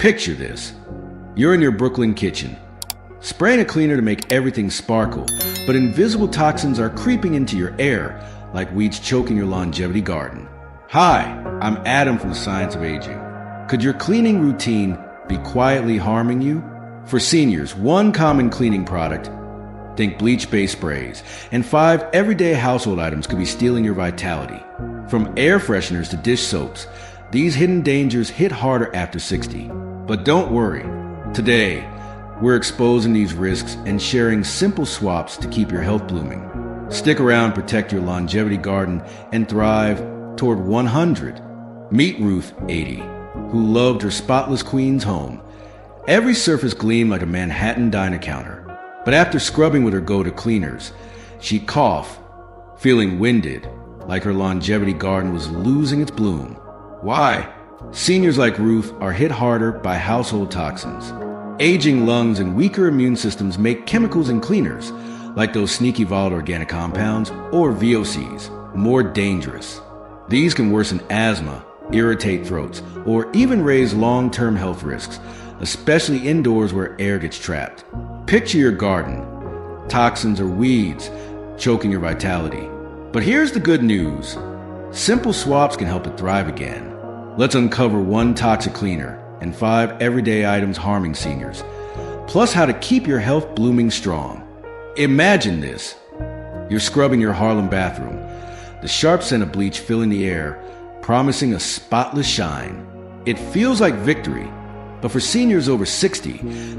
Picture this. You're in your Brooklyn kitchen, spraying a cleaner to make everything sparkle, but invisible toxins are creeping into your air like weeds choking your longevity garden. Hi, I'm Adam from the Science of Aging. Could your cleaning routine be quietly harming you? For seniors, one common cleaning product, think bleach-based sprays, and 5 everyday household items could be stealing your vitality. From air fresheners to dish soaps, these hidden dangers hit harder after 60. But don't worry. Today, we're exposing these risks and sharing simple swaps to keep your health blooming. Stick around, protect your longevity garden, and thrive toward 100. Meet Ruth, 80, who loved her spotless queen's home. Every surface gleamed like a Manhattan diner counter. But after scrubbing with her go-to cleaners, she'd cough, feeling winded, like her longevity garden was losing its bloom. Why? Seniors like Ruth are hit harder by household toxins. Aging lungs and weaker immune systems make chemicals in cleaners, like those sneaky volatile organic compounds, or VOCs, more dangerous. These can worsen asthma, irritate throats, or even raise long-term health risks, especially indoors where air gets trapped. Picture your garden. Toxins or weeds choking your vitality. But here's the good news. Simple swaps can help it thrive again. Let's uncover 1 toxic cleaner and 5 everyday items harming seniors, plus how to keep your health blooming strong. Imagine this. You're scrubbing your Harlem bathroom, the sharp scent of bleach filling the air, promising a spotless shine. It feels like victory, but for seniors over 60,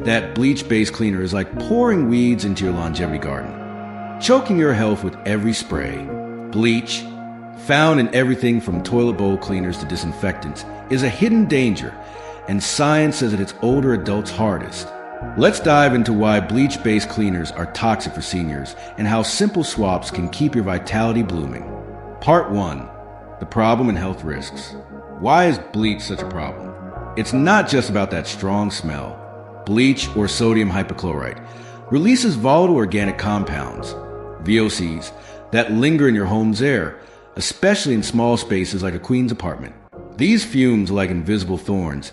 that bleach-based cleaner is like pouring weeds into your longevity garden, choking your health with every spray. Bleach, found in everything from toilet bowl cleaners to disinfectants, is a hidden danger, and science says that it's older adults' hardest. Let's dive into why bleach-based cleaners are toxic for seniors and how simple swaps can keep your vitality blooming. Part 1. The problem and health risks. Why is bleach such a problem? It's not just about that strong smell. Bleach, or sodium hypochlorite, releases volatile organic compounds, VOCs, that linger in your home's air, especially in small spaces like a queen's apartment. These fumes are like invisible thorns,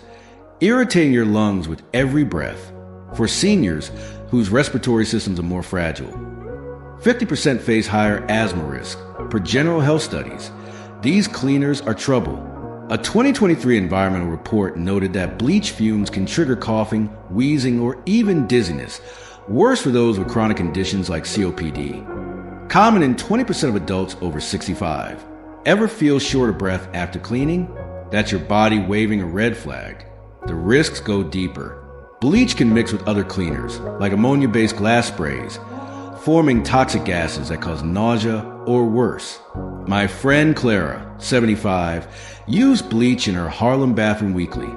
irritating your lungs with every breath. For seniors whose respiratory systems are more fragile, 50% face higher asthma risk. Per general health studies, these cleaners are trouble. A 2023 environmental report noted that bleach fumes can trigger coughing, wheezing, or even dizziness, worse for those with chronic conditions like COPD. Common in 20% of adults over 65. Ever feel short of breath after cleaning? That's your body waving a red flag. The risks go deeper. Bleach can mix with other cleaners, like ammonia-based glass sprays, forming toxic gases that cause nausea or worse. My friend Clara, 75, used bleach in her Harlem bathroom weekly,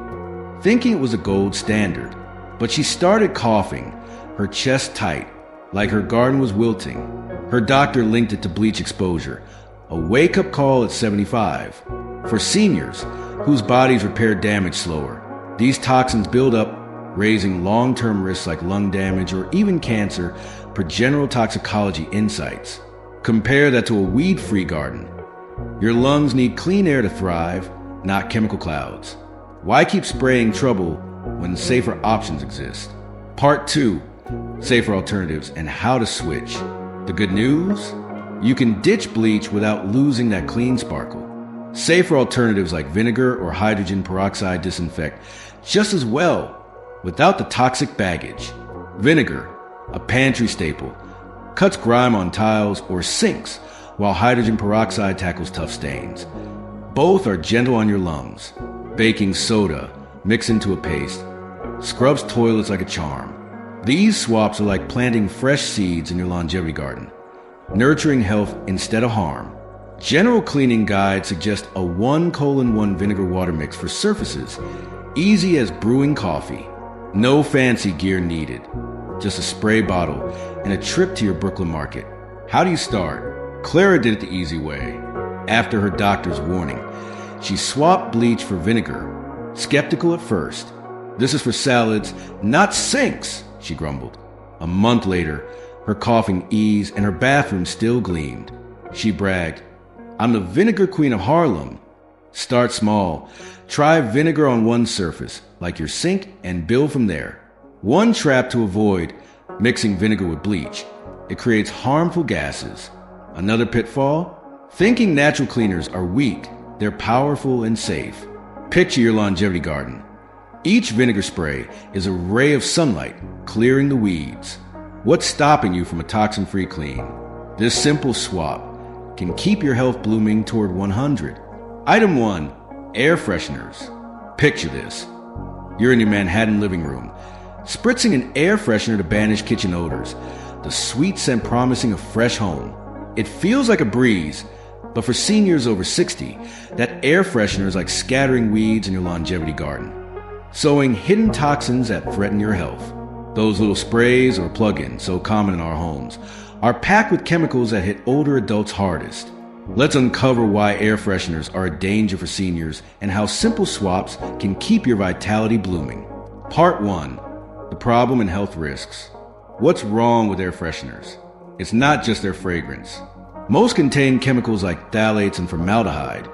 thinking it was a gold standard. But she started coughing, her chest tight, like her garden was wilting. Her doctor linked it to bleach exposure, a wake-up call at 75. For seniors, whose bodies repair damage slower, these toxins build up, raising long-term risks like lung damage or even cancer, per general toxicology insights. Compare that to a weed-free garden. Your lungs need clean air to thrive, not chemical clouds. Why keep spraying trouble when safer options exist? Part 2. Safer alternatives and how to switch. The good news? You can ditch bleach without losing that clean sparkle. Safer alternatives like vinegar or hydrogen peroxide disinfect just as well, without the toxic baggage. Vinegar, a pantry staple, cuts grime on tiles or sinks, while hydrogen peroxide tackles tough stains. Both are gentle on your lungs. Baking soda, mixed into a paste, scrubs toilets like a charm. These swaps are like planting fresh seeds in your longevity garden, nurturing health instead of harm. General cleaning guides suggest a 1:1 vinegar water mix for surfaces, easy as brewing coffee. No fancy gear needed, just a spray bottle and a trip to your Brooklyn market. How do you start? Clara did it the easy way. After her doctor's warning, she swapped bleach for vinegar. Skeptical at first. "This is for salads, not sinks," she grumbled. A month later, her coughing eased and her bathroom still gleamed. She bragged, "I'm the vinegar queen of Harlem." Start small. Try vinegar on one surface, like your sink, and build from there. One trap to avoid: mixing vinegar with bleach. It creates harmful gases. Another pitfall: thinking natural cleaners are weak. They're powerful and safe. Picture your longevity garden. Each vinegar spray is a ray of sunlight, clearing the weeds. What's stopping you from a toxin-free clean? This simple swap can keep your health blooming toward 100. Item 1. Air fresheners. Picture this. You're in your Manhattan living room, spritzing an air freshener to banish kitchen odors, the sweet scent promising a fresh home. It feels like a breeze, but for seniors over 60, that air freshener is like scattering weeds in your longevity garden, sowing hidden toxins that threaten your health. Those little sprays or plug-ins, so common in our homes, are packed with chemicals that hit older adults hardest. Let's uncover why air fresheners are a danger for seniors and how simple swaps can keep your vitality blooming. Part 1. The problem and health risks. What's wrong with air fresheners? It's not just their fragrance. Most contain chemicals like phthalates and formaldehyde,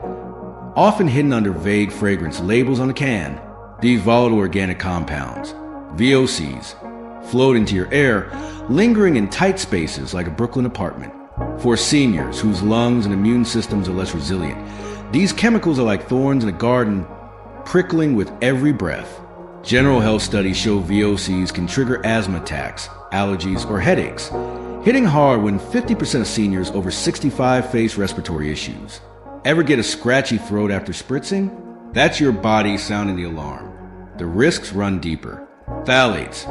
often hidden under vague fragrance labels on the can. These volatile organic compounds, VOCs, float into your air, lingering in tight spaces like a Brooklyn apartment. For seniors whose lungs and immune systems are less resilient, these chemicals are like thorns in a garden, prickling with every breath. General health studies show VOCs can trigger asthma attacks, allergies, or headaches, hitting hard when 50% of seniors over 65 face respiratory issues. Ever get a scratchy throat after spritzing? That's your body sounding the alarm. The risks run deeper. Phthalates,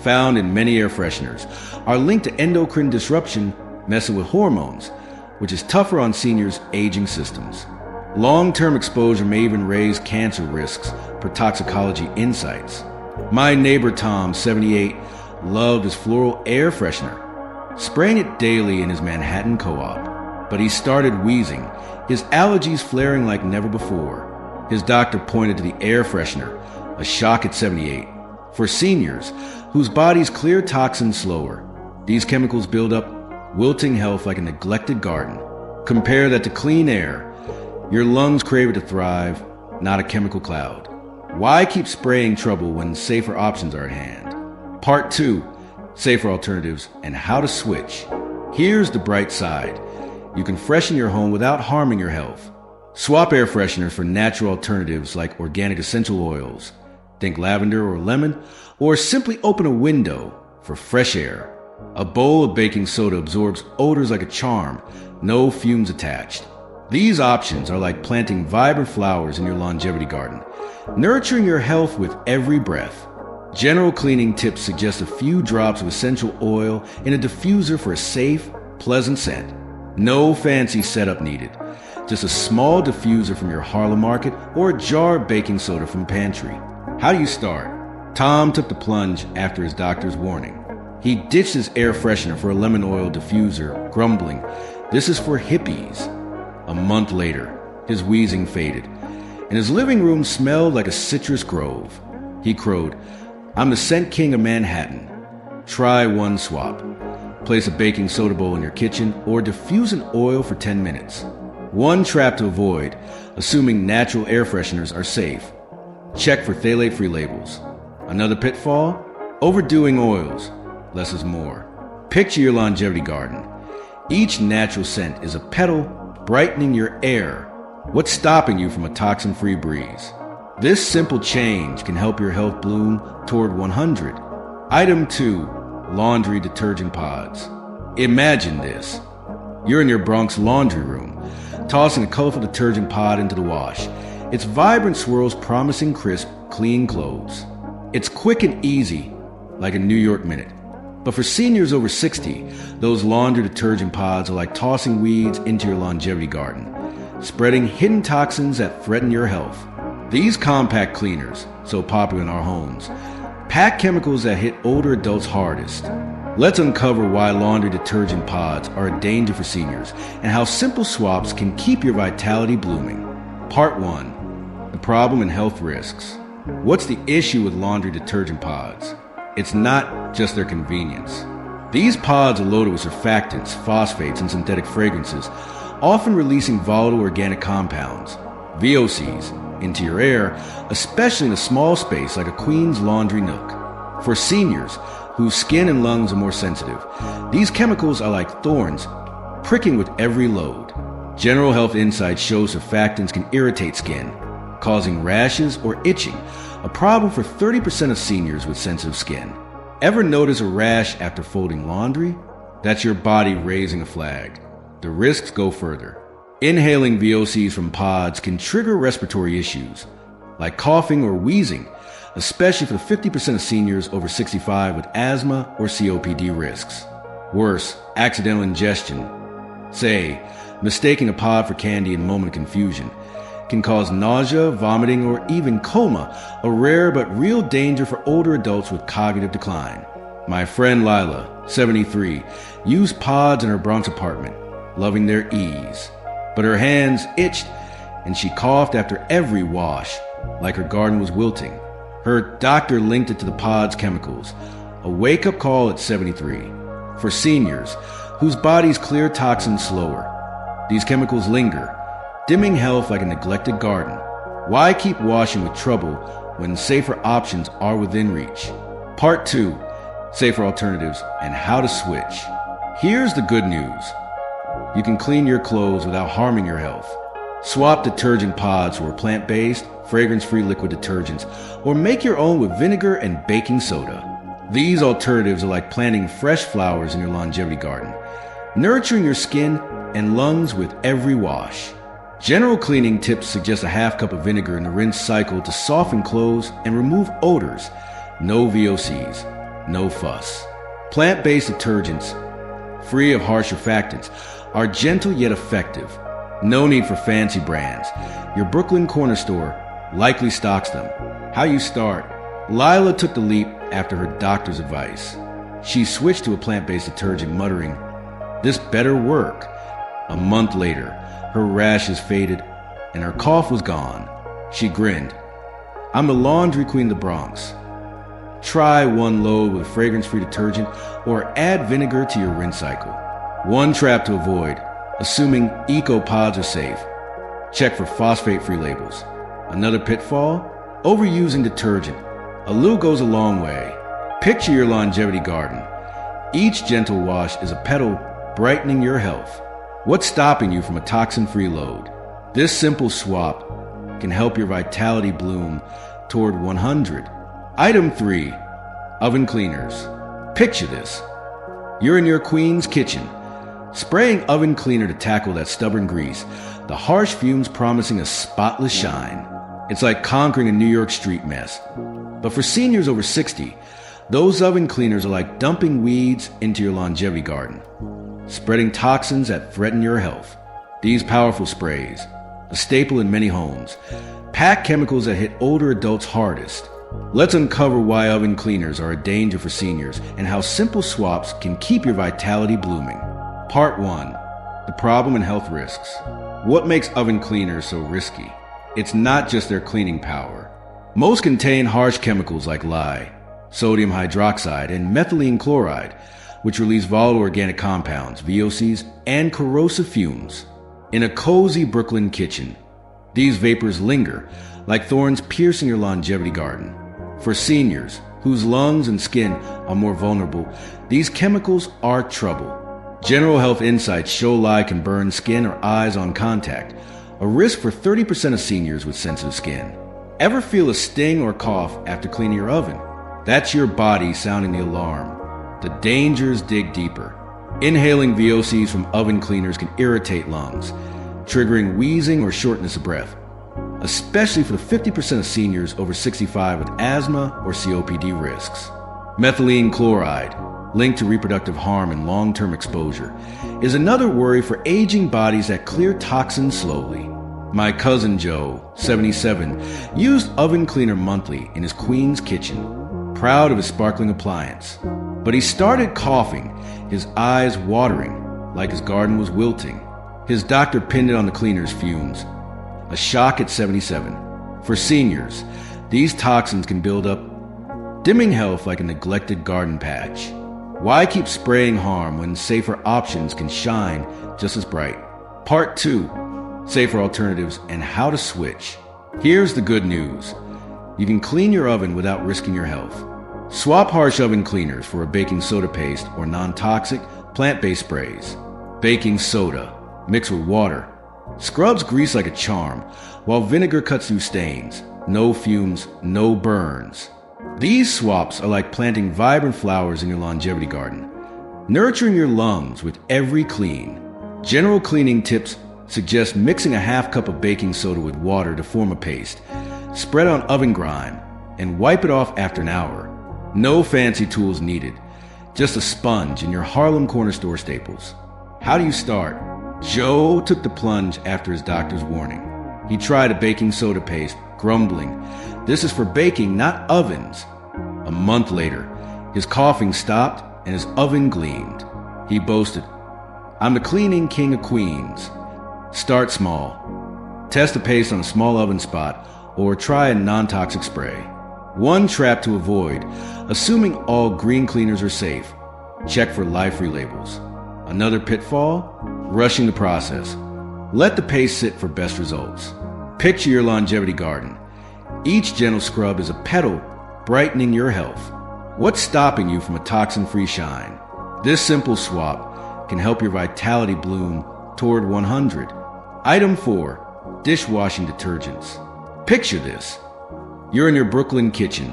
found in many air fresheners, are linked to endocrine disruption, messing with hormones, which is tougher on seniors' aging systems. Long-term exposure may even raise cancer risks, per Toxicology Insights. My neighbor Tom, 78, loved his floral air freshener, spraying it daily in his Manhattan co-op. But he started wheezing, his allergies flaring like never before. His doctor pointed to the air freshener, a shock at 78. For seniors whose bodies clear toxins slower, these chemicals build up, wilting health like a neglected garden. Compare that to clean air. Your lungs crave it to thrive, not a chemical cloud. Why keep spraying trouble when safer options are at hand? Part 2. Safer alternatives and how to switch. Here's the bright side. You can freshen your home without harming your health. Swap air fresheners for natural alternatives like organic essential oils. Think lavender or lemon, or simply open a window for fresh air. A bowl of baking soda absorbs odors like a charm, no fumes attached. These options are like planting vibrant flowers in your longevity garden, nurturing your health with every breath. General cleaning tips suggest a few drops of essential oil in a diffuser for a safe, pleasant scent. No fancy setup needed. Just a small diffuser from your Harlem market or a jar of baking soda from pantry. How do you start? Tom took the plunge after his doctor's warning. He ditched his air freshener for a lemon oil diffuser, grumbling, "This is for hippies." A month later, his wheezing faded, and his living room smelled like a citrus grove. He crowed, "I'm the scent king of Manhattan." Try one swap. Place a baking soda bowl in your kitchen or diffuse an oil for 10 minutes. One trap to avoid: assuming natural air fresheners are safe. Check for phthalate-free labels. Another pitfall: overdoing oils. Less is more. Picture your longevity garden. Each natural scent is a petal brightening your air. What's stopping you from a toxin-free breeze? This simple change can help your health bloom toward 100. Item 2. Laundry detergent pods. Imagine this. You're in your Bronx laundry room, tossing a colorful detergent pod into the wash. Its vibrant swirls promising crisp, clean clothes. It's quick and easy, like a New York minute. But for seniors over 60, those laundry detergent pods are like tossing weeds into your longevity garden, spreading hidden toxins that threaten your health. These compact cleaners, so popular in our homes, pack chemicals that hit older adults hardest. Let's uncover why laundry detergent pods are a danger for seniors and how simple swaps can keep your vitality blooming. Part 1. The problem and health risks. What's the issue with laundry detergent pods? It's not just their convenience. These pods are loaded with surfactants, phosphates, and synthetic fragrances, often releasing volatile organic compounds. VOCs, into your air, especially in a small space like a queen's laundry nook. For seniors, whose skin and lungs are more sensitive, these chemicals are like thorns, pricking with every load. General Health Insights shows surfactants can irritate skin, causing rashes or itching, a problem for 30% of seniors with sensitive skin. Ever notice a rash after folding laundry? That's your body raising a flag. The risks go further. Inhaling VOCs from pods can trigger respiratory issues, like coughing or wheezing, especially for the 50% of seniors over 65 with asthma or COPD risks. Worse, accidental ingestion, say, mistaking a pod for candy in moment of confusion, can cause nausea, vomiting, or even coma, a rare but real danger for older adults with cognitive decline. My friend Lila, 73, used pods in her Bronx apartment, loving their ease. But her hands itched, and she coughed after every wash, like her garden was wilting. Her doctor linked it to the pod's chemicals, a wake-up call at 73. For seniors, whose bodies clear toxins slower, these chemicals linger, dimming health like a neglected garden. Why keep washing with trouble when safer options are within reach? Part 2, Safer Alternatives and How to Switch. Here's the good news. You can clean your clothes without harming your health. Swap detergent pods for plant-based, fragrance-free liquid detergents, or make your own with vinegar and baking soda. These alternatives are like planting fresh flowers in your longevity garden, nurturing your skin and lungs with every wash. General cleaning tips suggest a half cup of vinegar in the rinse cycle to soften clothes and remove odors. No VOCs, no fuss. Plant-based detergents, free of harsh surfactants, are gentle yet effective. No need for fancy brands. Your Brooklyn corner store likely stocks them. How you start? Lila took the leap after her doctor's advice. She switched to a plant-based detergent, muttering, "This better work." A month later, her rashes faded and her cough was gone. She grinned. "I'm the laundry queen of the Bronx." Try one load with fragrance-free detergent or add vinegar to your rinse cycle. One trap to avoid: assuming eco pods are safe. Check for phosphate-free labels. Another pitfall: overusing detergent. A little goes a long way. Picture your longevity garden. Each gentle wash is a petal brightening your health. What's stopping you from a toxin-free load? This simple swap can help your vitality bloom toward 100. Item 3. Oven cleaners. Picture this. You're in your queen's kitchen, spraying oven cleaner to tackle that stubborn grease, the harsh fumes promising a spotless shine. It's like conquering a New York street mess. But for seniors over 60, those oven cleaners are like dumping weeds into your longevity garden, spreading toxins that threaten your health. These powerful sprays, a staple in many homes, pack chemicals that hit older adults hardest. Let's uncover why oven cleaners are a danger for seniors and how simple swaps can keep your vitality blooming. Part 1. The problem and health risks. What makes oven cleaners so risky? It's not just their cleaning power. Most contain harsh chemicals like lye, sodium hydroxide, and methylene chloride, which release volatile organic compounds, VOCs, and corrosive fumes. In a cozy Brooklyn kitchen, these vapors linger like thorns piercing your longevity garden. For seniors, whose lungs and skin are more vulnerable, these chemicals are trouble. General Health Insights show lye can burn skin or eyes on contact, a risk for 30% of seniors with sensitive skin. Ever feel a sting or cough after cleaning your oven? That's your body sounding the alarm. The dangers dig deeper. Inhaling VOCs from oven cleaners can irritate lungs, triggering wheezing or shortness of breath, especially for the 50% of seniors over 65 with asthma or COPD risks. Methylene chloride, linked to reproductive harm and long-term exposure, is another worry for aging bodies that clear toxins slowly. My cousin Joe, 77, used oven cleaner monthly in his queen's kitchen, proud of his sparkling appliance. But he started coughing, his eyes watering, like his garden was wilting. His doctor pinned it on the cleaner's fumes. A shock at 77. For seniors, these toxins can build up, dimming health like a neglected garden patch. Why keep spraying harm when safer options can shine just as bright? Part 2. safer alternatives, and how to switch. Here's the good news. You can clean your oven without risking your health. Swap harsh oven cleaners for a baking soda paste or non-toxic, plant-based sprays. Baking soda, mixed with water, scrubs grease like a charm, while vinegar cuts through stains. No fumes, no burns. These swaps are like planting vibrant flowers in your longevity garden, nurturing your lungs with every clean. General cleaning tips suggest mixing a half cup of baking soda with water to form a paste. Spread on oven grime and wipe it off after an hour. No fancy tools needed, just a sponge and your Harlem corner store staples. How do you start? Joe took the plunge after his doctor's warning. He tried a baking soda paste, grumbling, "This is for baking, not ovens." A month later, his coughing stopped and his oven gleamed. He boasted, "I'm the cleaning king of Queens." Start small. Test the paste on a small oven spot or try a non-toxic spray. One trap to avoid: assuming all green cleaners are safe. Check for live-free labels. Another pitfall: rushing the process. Let the paste sit for best results. Picture your longevity garden. Each gentle scrub is a petal brightening your health. What's stopping you from a toxin-free shine? This simple swap can help your vitality bloom toward 100. Item 4. Dishwashing detergents. Picture this. You're in your Brooklyn kitchen,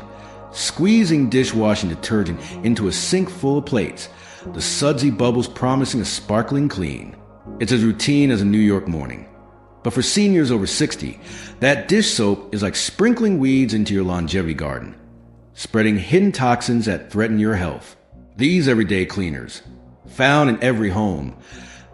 squeezing dishwashing detergent into a sink full of plates, the sudsy bubbles promising a sparkling clean. It's as routine as a New York morning. But for seniors over 60, that dish soap is like sprinkling weeds into your longevity garden, spreading hidden toxins that threaten your health. These everyday cleaners, found in every home,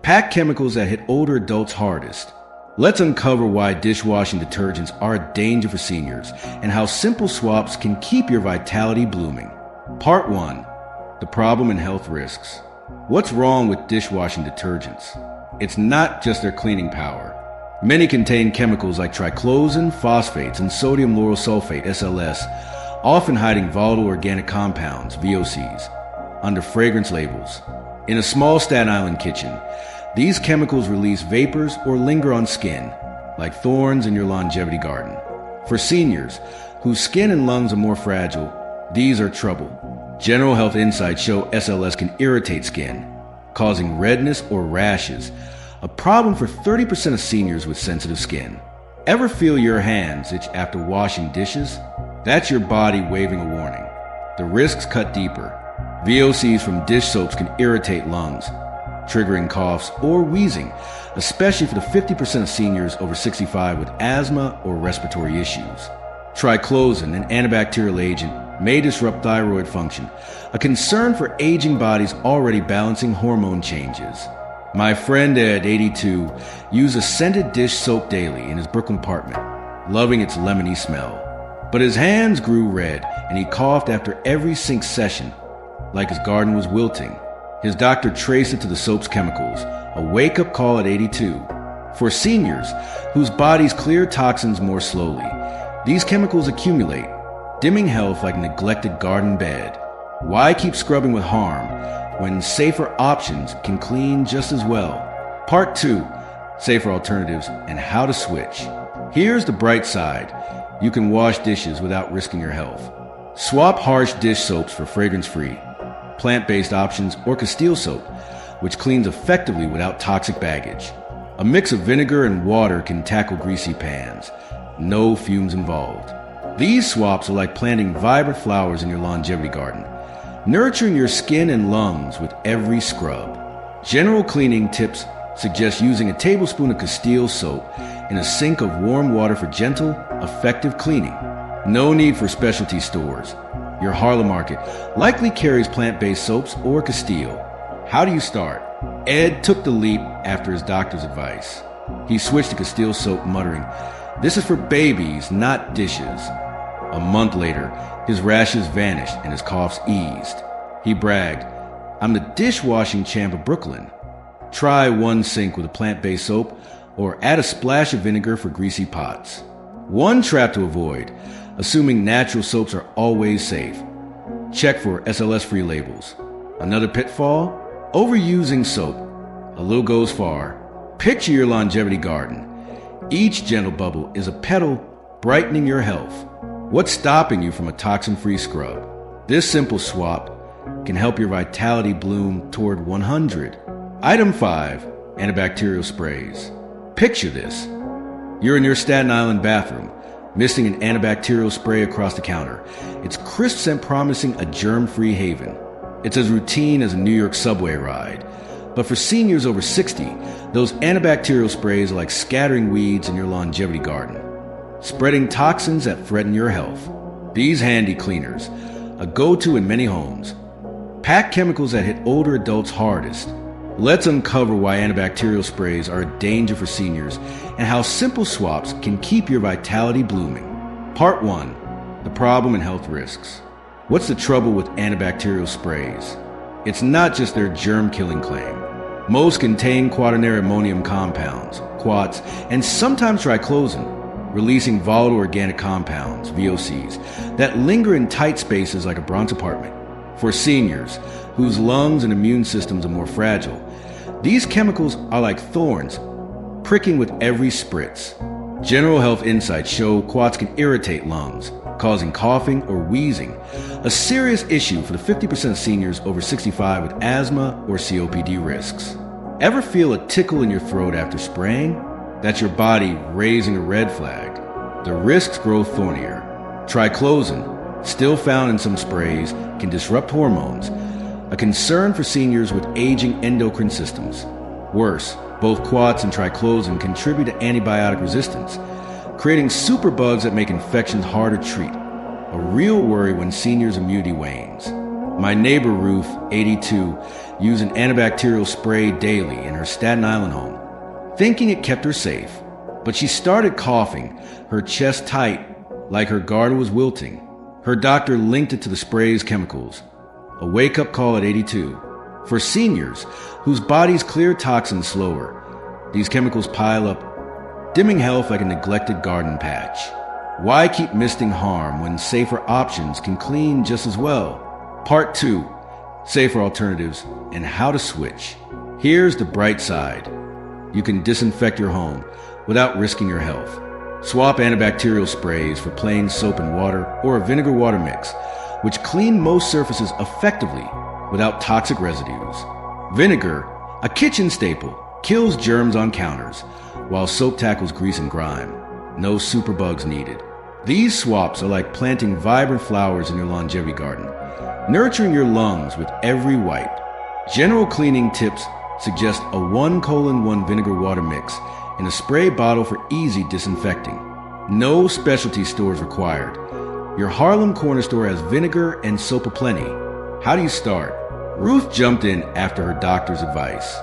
pack chemicals that hit older adults hardest. Let's uncover why dishwashing detergents are a danger for seniors and how simple swaps can keep your vitality blooming. Part 1. The problem and health risks. What's wrong with dishwashing detergents? It's not just their cleaning power. Many contain chemicals like triclosan, phosphates, and sodium lauryl sulfate, SLS, often hiding volatile organic compounds, VOCs, under fragrance labels. In a small Staten Island kitchen, these chemicals release vapors or linger on skin, like thorns in your longevity garden. For seniors, whose skin and lungs are more fragile, these are trouble. General health insights show SLS can irritate skin, causing redness or rashes, a problem for 30% of seniors with sensitive skin. Ever feel your hands itch after washing dishes? That's your body waving a warning. The risks cut deeper. VOCs from dish soaps can irritate lungs, triggering coughs or wheezing, especially for the 50% of seniors over 65 with asthma or respiratory issues. Triclosan, an antibacterial agent, may disrupt thyroid function, a concern for aging bodies already balancing hormone changes. My friend Ed, 82, used a scented dish soap daily in his Brooklyn apartment, loving its lemony smell. But his hands grew red and he coughed after every sink session, like his garden was wilting. His doctor traced it to the soap's chemicals, a wake-up call at 82. For seniors, whose bodies clear toxins more slowly, these chemicals accumulate, dimming health like a neglected garden bed. Why keep scrubbing with harm when safer options can clean just as well? Part 2. Safer alternatives and how to switch. Here's the bright side. You can wash dishes without risking your health. Swap harsh dish soaps for fragrance-free, plant-based options, or Castile soap, which cleans effectively without toxic baggage. A mix of vinegar and water can tackle greasy pans. No fumes involved. These swaps are like planting vibrant flowers in your longevity garden, nurturing your skin and lungs with every scrub. General cleaning tips suggest using a tablespoon of Castile soap in a sink of warm water for gentle, effective cleaning. No need for specialty stores. Your Harlem market likely carries plant-based soaps or Castile. How do you start? Ed took the leap after his doctor's advice. He switched to Castile soap, muttering, "This is for babies, not dishes." A month later, his rashes vanished and his coughs eased. He bragged, "I'm the dishwashing champ of Brooklyn." Try one sink with a plant-based soap or add a splash of vinegar for greasy pots. One trap to avoid: assuming natural soaps are always safe. Check for SLS-free labels. Another pitfall: overusing soap. A little goes far. Picture your longevity garden. Each gentle bubble is a petal brightening your health. What's stopping you from a toxin-free scrub? This simple swap can help your vitality bloom toward 100. Item 5. Antibacterial sprays. Picture this. You're in your Staten Island bathroom, missing an antibacterial spray across the counter. Its crisp scent promising a germ-free haven. It's as routine as a New York subway ride. But for seniors over 60, those antibacterial sprays are like scattering weeds in your longevity garden, spreading toxins that threaten your health. These handy cleaners, a go-to in many homes, pack chemicals that hit older adults hardest. Let's uncover why antibacterial sprays are a danger for seniors and how simple swaps can keep your vitality blooming. Part 1. The problem and health risks. What's the trouble with antibacterial sprays? It's not just their germ-killing claim. Most contain quaternary ammonium compounds, quats, and sometimes triclosan, releasing volatile organic compounds, VOCs, that linger in tight spaces like a Bronx apartment. For seniors, whose lungs and immune systems are more fragile, these chemicals are like thorns, pricking with every spritz. General health insights show quats can irritate lungs, causing coughing or wheezing, a serious issue for the 50% of seniors over 65 with asthma or COPD risks. Ever feel a tickle in your throat after spraying? That's your body raising a red flag. The risks grow thornier. Triclosan, still found in some sprays, can disrupt hormones, a concern for seniors with aging endocrine systems. Worse, both quats and triclosan contribute to antibiotic resistance, creating superbugs that make infections harder to treat, a real worry when seniors' immunity wanes. My neighbor Ruth, 82, used an antibacterial spray daily in her Staten Island home, thinking it kept her safe. But she started coughing, her chest tight, like her garter was wilting. Her doctor linked it to the spray's chemicals. A wake-up call at 82. For seniors, whose bodies clear toxins slower, these chemicals pile up, dimming health like a neglected garden patch. Why keep misting harm when safer options can clean just as well? Part 2. Safer alternatives and how to switch. Here's the bright side. You can disinfect your home without risking your health. Swap antibacterial sprays for plain soap and water or a vinegar water mix, which clean most surfaces effectively without toxic residues. Vinegar, a kitchen staple, kills germs on counters, while soap tackles grease and grime. No superbugs needed. These swaps are like planting vibrant flowers in your longevity garden, nurturing your lungs with every wipe. General cleaning tips suggest a 1:1 vinegar water mix in a spray bottle for easy disinfecting. No specialty stores required. Your Harlem corner store has vinegar and soap aplenty. How do you start? Ruth jumped in after her doctor's advice.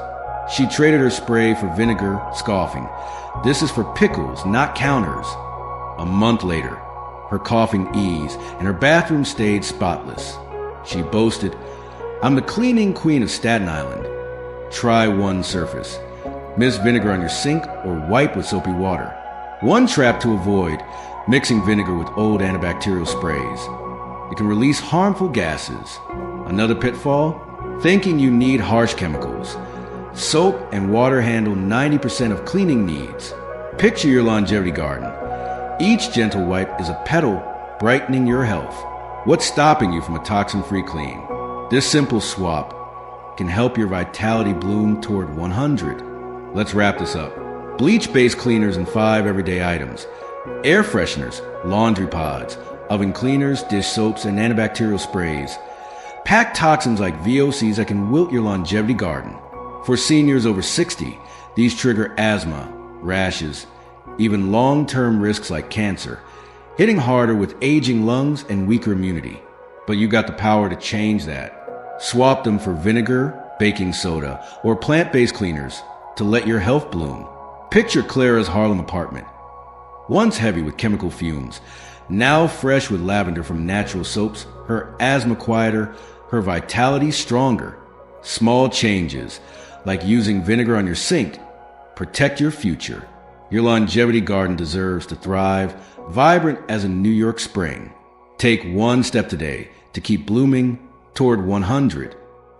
She traded her spray for vinegar, scoffing, "This is for pickles, not counters." A month later, her coughing eased and her bathroom stayed spotless. She boasted, "I'm the cleaning queen of Staten Island." Try one surface. Mix vinegar on your sink or wipe with soapy water. One trap to avoid: mixing vinegar with old antibacterial sprays. It can release harmful gases. Another pitfall: thinking you need harsh chemicals. Soap and water handle 90% of cleaning needs. Picture your longevity garden. Each gentle wipe is a petal brightening your health. What's stopping you from a toxin-free clean? This simple swap can help your vitality bloom toward 100. Let's wrap this up. Bleach-based cleaners and 5 everyday items. Air fresheners, laundry pods, oven cleaners, dish soaps, and antibacterial sprays. Pack toxins like VOCs that can wilt your longevity garden. For seniors over 60, these trigger asthma, rashes, even long-term risks like cancer, hitting harder with aging lungs and weaker immunity. But you got the power to change that. Swap them for vinegar, baking soda, or plant-based cleaners to let your health bloom. Picture Clara's Harlem apartment. Once heavy with chemical fumes, now fresh with lavender from natural soaps, her asthma quieter, her vitality stronger. Small changes, like using vinegar on your sink, protect your future. Your longevity garden deserves to thrive, vibrant as a New York spring. Take one step today to keep blooming toward 100.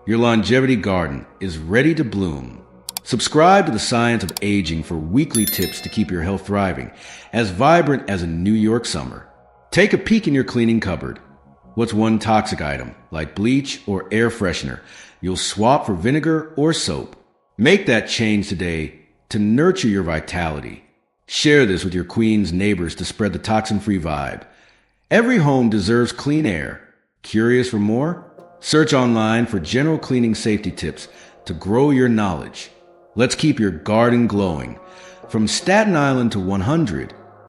Your longevity garden is ready to bloom. Subscribe to the Science of Aging for weekly tips to keep your health thriving, as vibrant as a New York summer. Take a peek in your cleaning cupboard. What's one toxic item, like bleach or air freshener, you'll swap for vinegar or soap? Make that change today to nurture your vitality. Share this with your Queen's neighbors to spread the toxin-free vibe. Every home deserves clean air. Curious for more? Search online for general cleaning safety tips to grow your knowledge. Let's keep your garden glowing. From Staten Island to 100,